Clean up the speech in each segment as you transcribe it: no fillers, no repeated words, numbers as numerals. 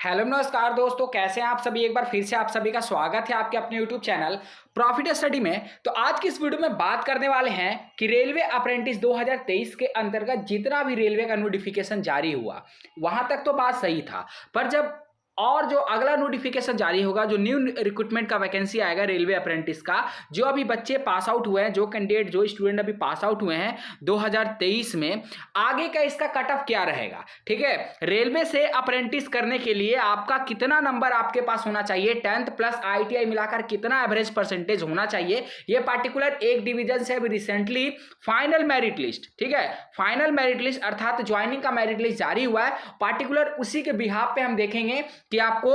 Hello नमस्कार दोस्तों, कैसे हैं आप सभी। एक बार फिर से आप सभी का स्वागत है आपके अपने यूट्यूब चैनल प्रॉफिट स्टडी में। तो आज की इस वीडियो में बात करने वाले हैं कि रेलवे अप्रेंटिस 2023 के अंतर्गत जितना भी रेलवे का नोटिफिकेशन जारी हुआ वहां तक तो बात सही था, पर जब और जो अगला नोटिफिकेशन जारी होगा, जो न्यू रिक्रूटमेंट का वैकेंसी आएगा रेलवे अप्रेंटिस का, जो अभी बच्चे पास आउट हुए हैं, जो कैंडिडेट जो स्टूडेंट अभी पास आउट हुए हैं 2023 में, आगे का इसका कट ऑफ क्या रहेगा। ठीक है, रेलवे से अप्रेंटिस करने के लिए आपका कितना नंबर आपके पास होना चाहिए, 10th प्लस ITI मिलाकर कितना एवरेज परसेंटेज होना चाहिए, ये पार्टिकुलर एक डिवीजन से अभी रिसेंटली फाइनल मेरिट लिस्ट, ठीक है, फाइनल मेरिट लिस्ट अर्थात ज्वाइनिंग का मेरिट लिस्ट जारी हुआ है। पार्टिकुलर उसी के बिहाफ पे हम देखेंगे कि आपको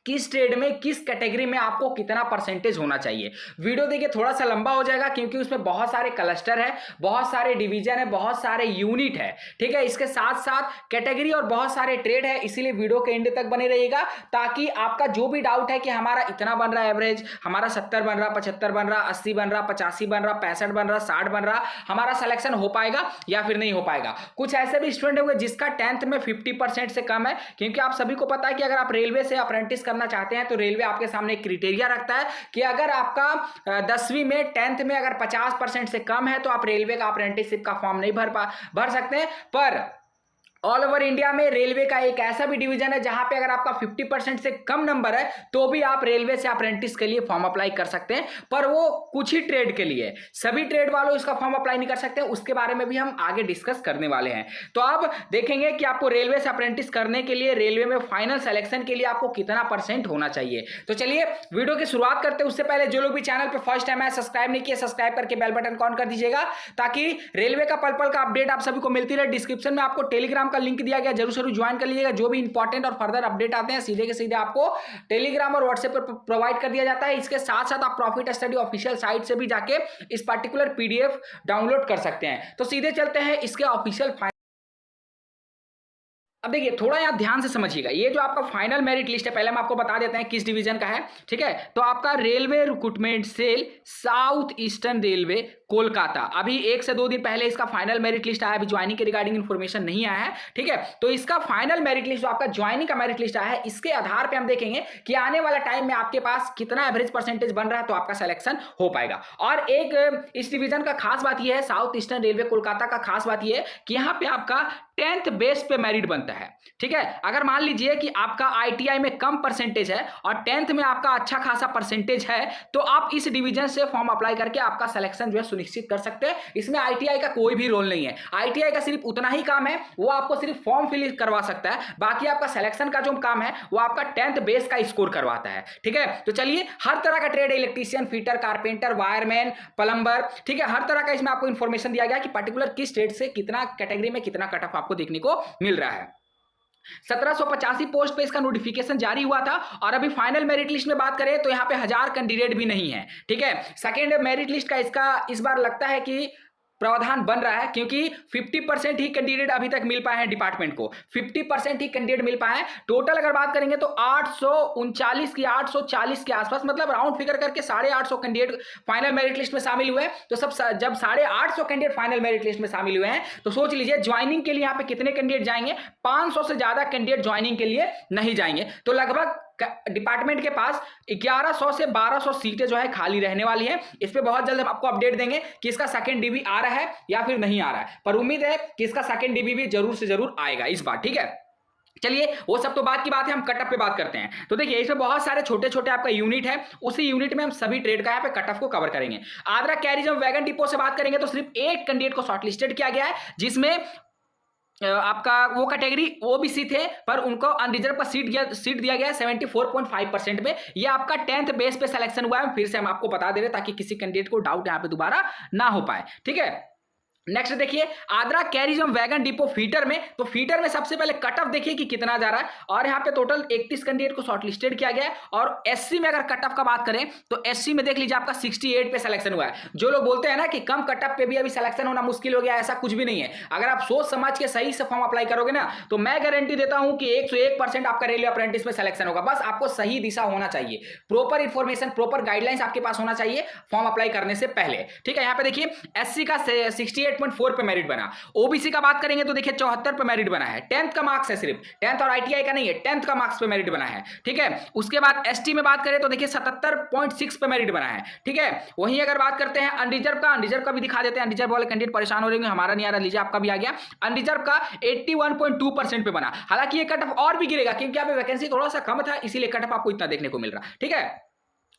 किस ट्रेड में किस कैटेगरी में आपको कितना परसेंटेज होना चाहिए। वीडियो देखिए, थोड़ा सा लंबा हो जाएगा क्योंकि उसमें बहुत सारे क्लस्टर है, बहुत सारे डिवीजन है, बहुत सारे यूनिट है। ठीक है, इसके साथ साथ कैटेगरी और बहुत सारे ट्रेड है, इसीलिए वीडियो के एंड तक बने रहिएगा ताकि आपका जो भी डाउट है कि हमारा इतना बन रहा है एवरेज, हमारा 70 बन रहा, 75 बन रहा, 80 बन रहा, 85 बन रहा, 65 बन रहा, 60 बन रहा, हमारा सिलेक्शन हो पाएगा या फिर नहीं हो पाएगा। कुछ ऐसे भी स्टूडेंट होंगे जिसका 10th में 50% से कम है, क्योंकि आप सभी को पता है कि अगर आप रेलवे से अप्रेंटिस करना चाहते हैं तो रेलवे आपके सामने एक क्राइटेरिया रखता है कि अगर आपका 10वीं में 10th में अगर 50% से कम है तो आप रेलवे का अप्रेंटिसशिप का फॉर्म नहीं भर सकते हैं। पर ऑल ओवर इंडिया में रेलवे का एक ऐसा भी डिवीजन है जहां पे अगर आपका 50% से कम नंबर है तो भी आप रेलवे से अप्रेंटिस के लिए फॉर्म अप्लाई कर सकते हैं, पर वो कुछ ही ट्रेड के लिए, सभी ट्रेड वालों इसका फॉर्म अप्लाई नहीं कर सकते। उसके बारे में भी हम आगे डिस्कस करने वाले हैं। तो अब देखेंगे कि आपको रेलवे से अप्रेंटिस करने के लिए रेलवे में फाइनल सिलेक्शन के लिए आपको कितना परसेंट होना चाहिए। तो चलिए वीडियो की शुरुआत करते हैं। उससे पहले जो लोग भी चैनल पर फर्स्ट टाइम है, सब्सक्राइब नहीं किया, सब्सक्राइब करके बेल बटन ऑन कर दीजिएगा ताकि रेलवे का पल पल का अपडेट आप सभी को मिलती रहे। डिस्क्रिप्शन में आपको टेलीग्राम का लिंक दिया गया, जरूर ज्वाइन कर लीजिएगा। जो भी इंपॉर्टेंट और फर्दर अपडेट आते हैं सीधे के सीधे आपको टेलीग्राम और व्हाट्सएप पर प्रोवाइड कर दिया जाता है। इसके साथ साथ आप प्रॉफिट स्टडी ऑफिशियल साइट से भी जाके इस पर्टिकुलर PDF डाउनलोड कर सकते हैं। तो सीधे चलते हैं इसके ऑफिशियल। अब देखिए, थोड़ा यहाँ ध्यान से समझिएगा, ये जो आपका फाइनल मेरिट लिस्ट है, पहले हम आपको बता देते हैं किस डिवीजन का है। ठीक है, तो आपका railway recruitment cell south eastern railway Kolkata, अभी 1 से 2 दिन पहले इसका फाइनल मेरिट लिस्ट आया, अभी ज्वाइनिंग के रिगार्डिंग इन्फॉर्मेशन नहीं आया है। ठीक है, तो इसका फाइनल मेरिट लिस्ट जो आपका ज्वाइनिंग का मेरिट लिस्ट आया है, इसके आधार पर हम देखेंगे कि आने वाला टाइम में आपके पास कितना एवरेज परसेंटेज बन रहा है तो आपका सिलेक्शन हो पाएगा। और एक इस डिवीजन का खास बात यह है, साउथ ईस्टर्न रेलवे कोलकाता का खास बात यह है कि यहाँ पे आपका 10th बेस पे मेरिट बनता है। ठीक है, अगर मान लीजिए कि आपका ITI में कम परसेंटेज है और 10th में आपका अच्छा खासा परसेंटेज है तो आप इस डिवीजन से फॉर्म अप्लाई करके आपका सिलेक्शन जो है सुनिश्चित कर सकते हैं। इसमें ITI का कोई भी रोल नहीं है। ITI का सिर्फ उतना ही काम है, वो आपको सिर्फ फॉर्म फिल करवा सकता है, बाकी आपका सिलेक्शन का जो काम है वो आपका 10th बेस का स्कोर करवाता है। ठीक है, तो चलिए, हर तरह का trade, electrician, fitter, carpenter, wireman, plumber, ठीक है, हर तरह का इसमें आपको इंफॉर्मेशन दिया गया कि पर्टिकुलर किस ट्रेड से कितना कैटेगरी में कितना कट ऑफ आपको देखने को मिल रहा है। 1785 पोस्ट पे इसका नोटिफिकेशन जारी हुआ था और अभी फाइनल मेरिट लिस्ट में बात करें तो यहाँ पे 1000 कैंडिडेट भी नहीं है। ठीक है, सेकेंड मेरिट लिस्ट का इसका इस बार लगता है कि प्रावधान बन रहा है, क्योंकि 50% ही कैंडिडेट अभी तक मिल पाए हैं डिपार्टमेंट को, 50% ही कैंडिडेट मिल पाए हैं। टोटल अगर बात करेंगे तो 839 की 840 के आसपास, मतलब राउंड फिगर करके 850 कैंडिडेट फाइनल मेरिट लिस्ट में शामिल हुए हैं। तो सब जब 850 कैंडिडेट फाइनल मेरिट लिस्ट में शामिल हुए हैं तो सोच लीजिए ज्वाइनिंग के लिए यहाँ पे कितने कैंडिडेट जाएंगे। 500 से ज्यादा कैंडिडेट ज्वाइनिंग के लिए नहीं जाएंगे। तो लगभग डिपार्टमेंट के पास 1100 से 1200 सीटें जो है खाली रहने वाली है। इस पे बहुत जल्द हम आपको अपडेट देंगे कि इसका सेकंड DB आ रहा है या फिर नहीं आ रहा है, पर उम्मीद है कि इसका सेकंड DB भी जरूर से जरूर आएगा इस बार। ठीक है, चलिए, वो सब तो बात की बात है, हम कट ऑफ पे बात करते हैं। तो देखिए, इसमें बहुत सारे छोटे छोटे आपका यूनिट है, उसी यूनिट में हम सभी ट्रेड का यहाँ पे कट ऑफ को कवर करेंगे। आद्रा कैरिजम वैगन डिपो से बात करेंगे तो सिर्फ एक कैंडिडेट को शॉर्टलिस्टेड किया गया है, जिसमें आपका वो कैटेगरी OBC थे पर उनको अनरिजर्व पर सीट दिया गया है 74.5% में। ये आपका 10th बेस पे सिलेक्शन हुआ है। फिर से हम आपको बता दे रहे ताकि किसी कैंडिडेट को डाउट यहाँ पे दोबारा ना हो पाए। ठीक है, नेक्स्ट देखिए, आद्रा कैरिजम वैगन डिपो फीटर में, तो फीटर में सबसे पहले कट ऑफ देखिए कि कितना जा रहा है। और यहाँ पे टोटल 31 कैंडिडेट को शॉर्टलिस्टेड किया गया है। और SC में अगर कट ऑफ का बात करें तो SC में देख लीजिए आपका 68 पे सिलेक्शन हुआ है। जो लोग बोलते हैं ना कि कम कट ऑफ पे भी अभी सिलेक्शन होना मुश्किल हो गया, ऐसा कुछ भी नहीं है। अगर आप सोच समझ के सही से फॉर्म अप्लाई करोगे ना तो मैं गारंटी देता हूं कि 101% आपका रेलवे अप्रेंटिस में सिलेक्शन होगा। बस आपको सही दिशा होना चाहिए, प्रॉपर इंफॉर्मेशन, प्रॉपर गाइडलाइंस आपके पास होना चाहिए फॉर्म अप्लाई करने से पहले। ठीक है, यहाँ पे देखिए SC का 68 68.4 पे मेरिट बना। ओबीसी का बात करेंगे तो देखिए 74 पे मेरिट बना है, 10th का मार्क्स है, सिर्फ 10th और आईटीआई का नहीं है, 10th का मार्क्स पे मेरिट बना है, ठीक है। उसके बाद एसटी में बात करें तो देखिए 77.6 पे मेरिट बना है, ठीक है। वहीं अगर बात करते हैं अनरिजर्व का भी दिखा देते हैं, अनरिजर्व वाले कैंडिडेट परेशान हो रहे हैं, हमारा नहीं आ रहा, लीजिए आपका भी आ गया। अनरिजर्व का 81.2% पे बना, हालांकि ये कट ऑफ और भी गिरेगा क्योंकि यहाँ पे वैकेंसी थोड़ा सा कम था, इसीलिए कट ऑफ आपको इतना देखने को मिल रहा, ठीक है।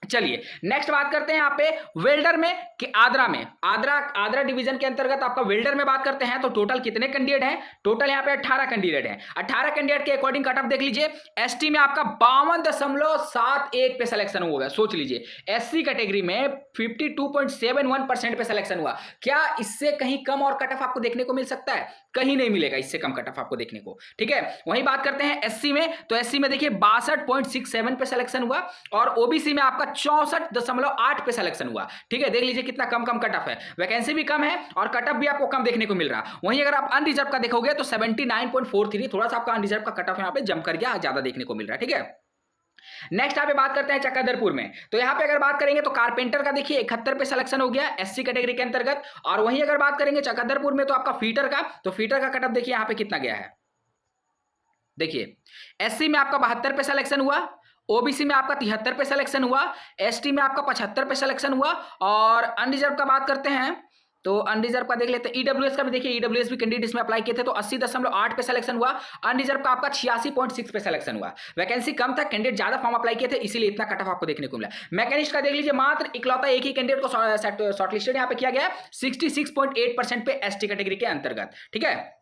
चलिए नेक्स्ट बात करते हैं यहाँ पे वेल्डर में कि आद्रा में, आद्रा डिवीजन के अंतर्गत आपका वेल्डर में बात करते हैं तो टोटल कितने कैंडिडेट हैं? टोटल यहाँ पे 18 कैंडिडेट हैं। 18 कैंडिडेट के अकॉर्डिंग कट ऑफ देख लीजिए। एसटी में आपका 52.71 पे सिलेक्शन हुआ, सोच लीजिए। एससी कैटेगरी में 52.71% पे सिलेक्शन हुआ। क्या इससे कहीं कम और कट ऑफ आपको देखने को मिल सकता है? कहीं नहीं मिलेगा इससे कम कट ऑफ आपको देखने को, ठीक है। वहीं बात करते हैं एससी में, तो एससी में देखिए 62.67 पे सिलेक्शन हुआ और ओबीसी में आपका 64.8 पे सिलेक्शन हुआ, ठीक है। देख लीजिए कितना कम कट ऑफ है, वैकेंसी भी कम है और कट ऑफ भी आपको कम देखने को मिल रहा। वहीं अगर आप अनरिजर्व का देखोगे तो 79.43, थोड़ा सा आपका अनरिजर्व का कट ऑफ यहाँ पे जम कर गया, ज्यादा देखने को मिल रहा है, ठीक है। नेक्स्ट यहाँ पे बात करते हैं चक्रधरपुर में, तो यहाँ पे अगर बात करेंगे तो कारपेंटर का देखिए 71 पे सिलेक्शन हो गया एससी कैटेगरी के अंतर्गत। और वहीं अगर बात करेंगे चक्रधरपुर में तो आपका फीटर का, तो फीटर का कट ऑफ देखिए यहाँ पे कितना गया है। देखिए एससी में आपका 72 पे सिलेक्शन हुआ, ओबीसी में आपका 73 पे सिलेक्शन हुआ, एसटी में आपका 75 पे सिलेक्शन हुआ और अनरिजर्व का बात करते हैं तो अनरिजर्व का देख लेते हैं। ईडब्ल्यूएस का भी देखिए, ईडब्ल्यूएस भी कैंडिडेट इसमें अप्लाई किए थे तो 80.8 पे सिलेक्शन हुआ। अनरिजर्व का आपका 86.6 पे सिलेक्शन हुआ। वैकेंसी कम था, कैंडिडेट ज्यादा फॉर्म अप्लाई किए थे, इसीलिए इतना कट ऑफ आपको देखने को मिला। मैकेनिस्ट का देख लीजिए, मात्र इकलौता एक ही कैंडिडेट को शॉर्टलिस्टेड यहाँ पे किया गया 66.8% पे एसटी कैटेगरी के अंतर्गत, ठीक है।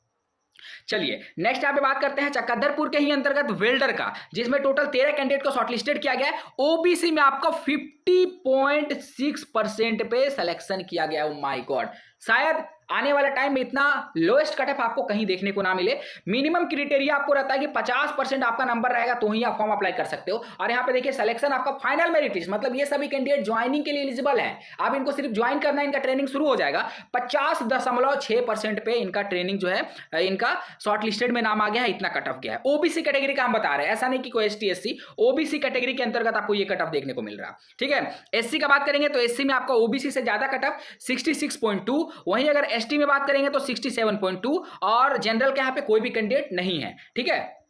चलिए नेक्स्ट यहाँ पे बात करते हैं चक्रधरपुर के ही अंतर्गत वेल्डर का, जिसमें टोटल 13 कैंडिडेट को शॉर्टलिस्टेड किया गया है। ओबीसी में आपका 50.6% पे सिलेक्शन किया गया। ओ माय गॉड, शायद आने वाला टाइम में इतना लोएस्ट कट ऑफ आपको कहीं देखने को ना मिले। मिनिमम क्राइटेरिया आपको रहता है कि 50% आपका नंबर रहेगा तो ही आप फॉर्म अप्लाई कर सकते हो। और यहाँ पे देखिए सिलेक्शन आपका फाइनल मेरिट लिस्ट, मतलब ये सभी कैंडिडेट ज्वाइनिंग के लिए एलिजिबल है। अब इनको सिर्फ ज्वाइन करना है, इनका ट्रेनिंग शुरू हो जाएगा। 50.6% पे इनका ट्रेनिंग जो है, इनका शॉर्ट लिस्टेड में नाम आ गया है, इतना कट ऑफ गया है। ओबीसी कैटेगरी का हम बता रहे हैं, ऐसा नहीं कि कोई एसटी एससी, ओबीसी कैटेगरी के अंतर्गत आपको ये कट ऑफ देखने को मिल रहा, ठीक है। एससी का बात करेंगे तो एससी में आपका ओबीसी से ज्यादा कट ऑफ 66.2, वहीं अगर एसटी में बात करेंगे तो 67.2 और जनरल के यहाँ पे कोई भी कैंडिडेट नहीं है, ठीक है।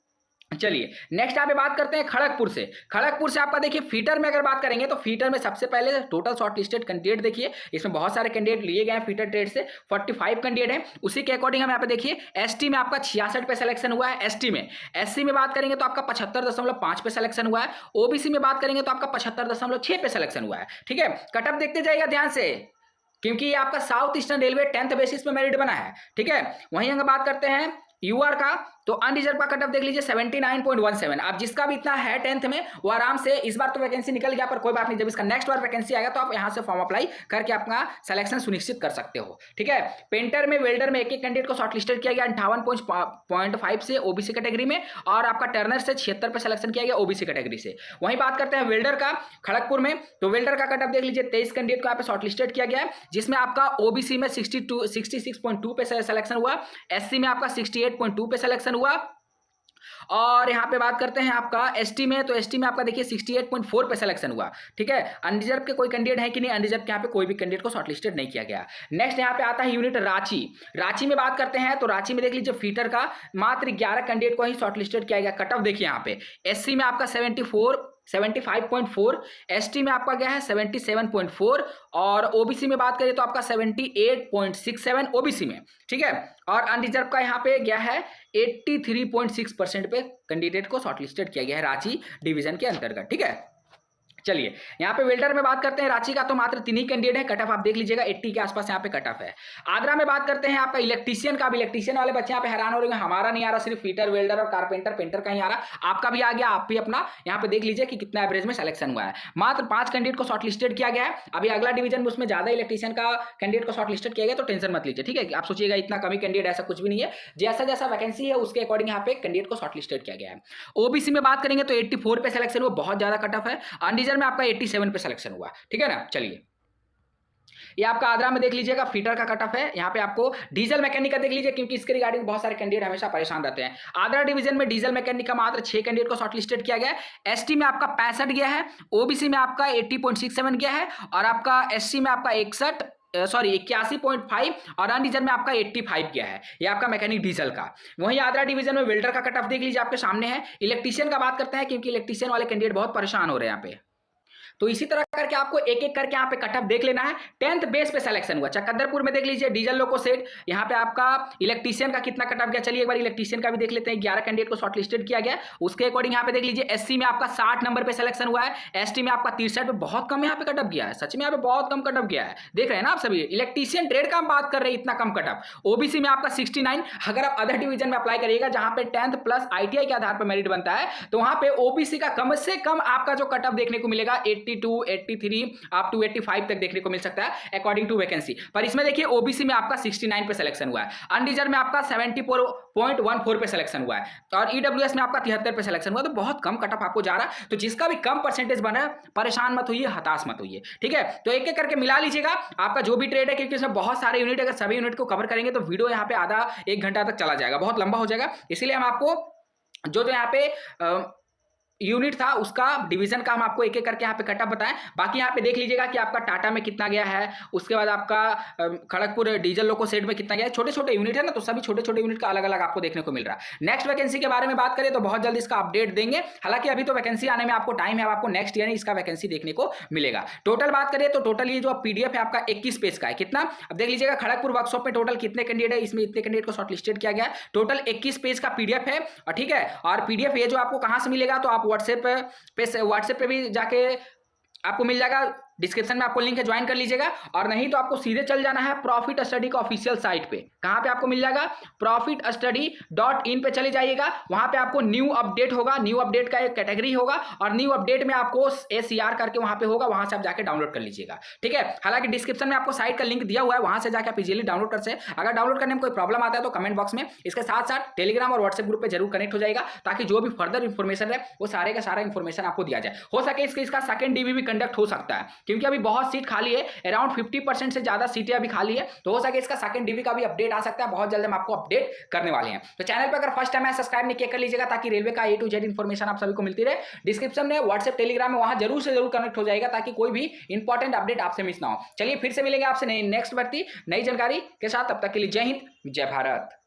चलिए नेक्स्ट यहाँ पे बात करते हैं खड़गपुर से। खड़गपुर से आपका देखिए फीटर में अगर बात करेंगे तो फीटर में सबसे पहले टोटल शॉर्टलिस्टेड कैंडिडेट देखिए, इसमें बहुत सारे कैंडिडेट लिए गए हैं फीटर ट्रेड से, 45 कैंडिडेट हैं। उसी के अकॉर्डिंग हम यहाँ पे देखिए एसटी में आपका 66 पे सिलेक्शन हुआ है एसटी में। एससी में बात करेंगे तो आपका 75.5 पे सिलेक्शन हुआ है। ओबीसी में बात करेंगे तो आपका 75.6 पे सिलेक्शन हुआ है, ठीक है। कटअप देखते जाइएगा ध्यान से, क्योंकि ये आपका south eastern railway 10th basis पे मेरिट बना है, ठीक है। वहीं अगर बात करते हैं यूआर का तो अनरिजर्व का कट ऑफ देख लीजिए 79.17। अब जिसका भी इतना है 10th में वो आराम से, इस बार तो वैकेंसी निकल गया पर कोई बात नहीं, जब इसका नेक्स्ट बार वैकेंसी आएगा तो आप यहां से फॉर्म अप्लाई करके अपना सिलेक्शन सुनिश्चित कर सकते हो, ठीक है। पेंटर में, वेल्डर में एक कैंडिडेट को शॉर्टलिस्टेड किया गया 58.5 से ओबीसी कैटेगरी में और आपका टर्नर से 76 पे सिलेक्शन किया गया ओबीसी कैटेगरी से। वहीं बात करते हैं वेल्डर का खड़गपुर में, तो वेल्डर का कट ऑफ देख लीजिए 23 कैंडिडेट को यहाँ पे शॉर्टलिस्टेड किया गया है, जिसमें आपका ओबीसी में 66.2 पे सिलेक्शन हुआ, एससी में आपका 68.2 पे सिलेक्शन हुआ और यहां पे बात करते हैं आपका एसटी में, तो एसटी में आपका देखिए 68.4 पे सिलेक्शन हुआ, ठीक है। अनरिजर्व के कोई कैंडिडेट है कि नहीं? अनरिजर्व के यहाँ पे कोई भी कैंडिडेट को शॉर्टलिस्टेड नहीं किया गया। नेक्स्ट यहाँ पे आता है यूनिट रांची। रांची में बात करते हैं तो रांची में देख लीजिए फीटर का मात्र 11 कैंडिडेट को ही शॉर्टलिस्टेड किया गया। कट ऑफ देखिए यहाँ पे एससी में आपका 75.4, एसटी में आपका गया है 77.4 और ओबीसी में बात करें तो आपका 78.67 ओबीसी में, ठीक है। और अनरिजर्व का यहाँ पे गया है 83.6% पे कैंडिडेट को शॉर्टलिस्टेड किया गया है रांची डिवीजन के अंतर्गत, ठीक है। चलिए यहाँ पे वेल्डर में बात करते हैं रांची का, तो मात्र 3 ही कैंडिडेट है। कट ऑफ आप देख लीजिएगा 80 के आसपास यहाँ पे कट ऑफ है। आगरा में बात करते हैं आपका इलेक्ट्रीशियन का भी, इलेक्ट्रीशियन वाले बच्चे यहाँ पे हैरान हो रहे हैं, हमारा नहीं आ रहा, सिर्फ फीटर, वेल्डर और कारपेंटर, पेंटर का ही आ रहा। आपका भी आ गया, आप भी अपना यहाँ पे देख लीजिए कि कितना एवरेज में सिलेक्शन हुआ है। मात्र 5 कैंडिडेट को शॉर्टलिस्टेड किया गया है। अभी अगला डिवीजन में उसमें ज्यादा इलेक्ट्रीशियन का कैंडिडेट को शॉर्टलिस्टेड किया गया, तो टेंशन मत लीजिए, ठीक है। आप सोचिएगा इतना कमी कैंडिडेट, ऐसा कुछ भी नहीं है। जैसा जैसा वैकेंसी है उसके अकॉर्डिंग यहाँ पे कैंडिडेट को शॉर्टलिस्टेड किया गया है। ओबीसी में बात करेंगे तो 84 पे सिलेक्शन हुआ, बहुत ज्यादा कट ऑफ है। अनरिजर्व में आपका 87 पे सिलेक्शन हुआ, ठीक है ना। चलिए ये आपका आगरा में देख लीजिएगा फीटर का कट ऑफ है। यहाँ पे आपको डीजल मैकेनिक का देख लीजिए, क्योंकि इसके रिगार्डिंग बहुत सारे कैंडिडेट हमेशा परेशान रहते हैं। आगरा डिवीजन में डीजल मैकेनिक का मात्र 6 कैंडिडेट को शॉर्टलिस्टेड किया गया है। एसटी में आपका 65 गया है, ओबीसी में आपका 80.67 गया है और आपका एससी में आपका 61 सॉरी 81.5 और अनरिजर्व में आपका 85 गया है, ये आपका मैकेनिक डीजल का। वहीं आद्रा डिवीजन में वेल्डर का कट ऑफ देख लीजिए आपके सामने है। इलेक्ट्रीशियन का बात करते हैं क्योंकि इलेक्ट्रीशियन वाले कैंडिडेट बहुत परेशान हो रहे हैं यहाँ पे। तो इसी तरह करके आपको एक एक करके यहाँ पे कटअप देख लेना है। 10th बेस पे सिलेक्शन हुआ चकंदरपुर में, देख लीजिए डीजल लोको सेट। यहाँ पे आपका इलेक्ट्रीशियन का कितना कटअप गया, चलिए एक बार इलेक्ट्रीशियन का भी देख लेते हैं। 11 कैंडिडेट को शॉर्टलिस्टेड किया गया, उसके अकॉर्डिंग यहाँ पे देख लीजिए एससी में आपका 60 नंबर पे सिलेक्शन हुआ है, एसटी में आपका 63 पे, बहुत कम यहाँ पे कटअप गया है, सच में यहाँ पे बहुत कम कटअप गया है, देख रहे हैं ना आप सभी। इलेक्ट्रीशियन ट्रेड का हम बात कर रहे हैं, इतना कम कटअप। ओबीसी में आपका 69। अगर आप अदर डिवीजन में अप्लाई करिएगा जहां पे 10th प्लस आईटीआई के आधार पर मेरिट बनता है, तो वहां पे ओबीसी का कम से कम आपका जो कटअप देखने को मिलेगा 82, 83 अप टू 85 तक देखने को मिल सकता है अकॉर्डिंग टू वैकेंसी। पर इसमें देखिए ओबीसी में आपका 69 पे सिलेक्शन हुआ है, अनरिजर्व में आपका 74.14 पे सिलेक्शन हुआ है और ईडब्ल्यूएस में आपका 73 पे सिलेक्शन हुआ। तो बहुत कम कटअप आपको जा रहा है। तो जिसका भी कम परसेंटेज बना, परेशान मत होइए, हताश मत होइए, ठीक है। तो एक एक करके मिला लीजिएगा आपका जो भी ट्रेड है, क्योंकि इसमें बहुत सारे यूनिट, अगर सभी यूनिट को कवर करेंगे तो वीडियो यहाँ पे आधा 1 घंटा तक चला जाएगा, बहुत लंबा हो जाएगा। इसीलिए हम आपको जो यहाँ पे यूनिट था उसका डिवीजन का हम आपको एक एक करके यहाँ पे कटअप बताएं। बाकी यहाँ पे देख लीजिएगा कि आपका टाटा में कितना गया है, उसके बाद आपका खड़गपुर डीजल लोको सेट में कितना गया है। छोटे छोटे यूनिट है ना, तो सभी छोटे छोटे यूनिट का अलग अलग आपको देखने को मिल रहा है। नेक्स्ट वैकेंसी के बारे में बात करें तो बहुत जल्द इसका अपडेट देंगे, हालांकि अभी तो वैकेंसी आने में आपको टाइम है, आपको नेक्स्ट ईयर इसका वैकेंसी देखने को मिलेगा। टोटल बात करें तो टोटल ये जो पीडीएफ है आपका 21 पेज का है। कितना, अब देख लीजिएगा खड़गपुर वर्कशॉप में टोटल कितने कैंडिडेट है, इसमें इतने कैंडिडेट को शॉर्टलिस्टेड किया गया है। टोटल 21 पेज का पीडीएफ है, ठीक है। और पीडीएफ ये जो आपको कहां से मिलेगा, तो आप व्हाट्सएप पे भी जाके आपको मिल जाएगा, डिस्क्रिप्शन में आपको लिंक है, ज्वाइन कर लीजिएगा। और नहीं तो आपको सीधे चल जाना है प्रॉफिट स्टडी का ऑफिशियल साइट पे। कहां पे आपको मिल जाएगा, profitstudy.in पे चले जाइएगा, वहां पे आपको न्यू अपडेट होगा, न्यू अपडेट का एक कैटेगरी होगा और न्यू अपडेट में आपको SCR करके वहां पे होगा, वहां से आप जाके डाउनलोड कर लीजिएगा, ठीक है। हालांकि डिस्क्रिप्शन में आपको साइट का लिंक दिया हुआ है, वहां से जाकर आप इजीली डाउनलोड कर सकते। अगर डाउनलोड करने में कोई प्रॉब्लम आता है तो कमेंट बॉक्स में, इसके साथ साथ टेलीग्राम और व्हाट्सएप ग्रुप पे जरूर कनेक्ट हो जाएगा, ताकि जो भी फर्दर इन्फॉर्मेशन है वो सारे का सारा इन्फॉर्मेशन आपको दिया जाए। हो सके इसका सेकंड डीवी भी कंडक्ट हो सकता है, क्योंकि अभी बहुत सीट खाली है, अराउंड 50% से ज्यादा सीटें अभी खाली है, तो हो सके इसका सेकंड डीवी का भी अपडेट आ सकता है। बहुत जल्द हम आपको अपडेट करने वाले हैं। तो चैनल पर अगर फर्स्ट टाइम है सब्सक्राइब नहीं किया कर लीजिएगा, ताकि रेलवे का A to Z इन्फॉर्मेशन आप सभी को मिलती रहे। डिस्क्रिप्शन में व्हाट्सएप टेलीग्राम में वहां जरूर से जरूर कनेक्ट हो जाएगा, ताकि कोई भी इंपॉर्टेंट अपडेट आपसे मिस ना हो। चलिए फिर से मिलेंगे आपसे नई नेक्स्ट भर्ती नई जानकारी के साथ, तब तक के लिए जय हिंद, जय भारत।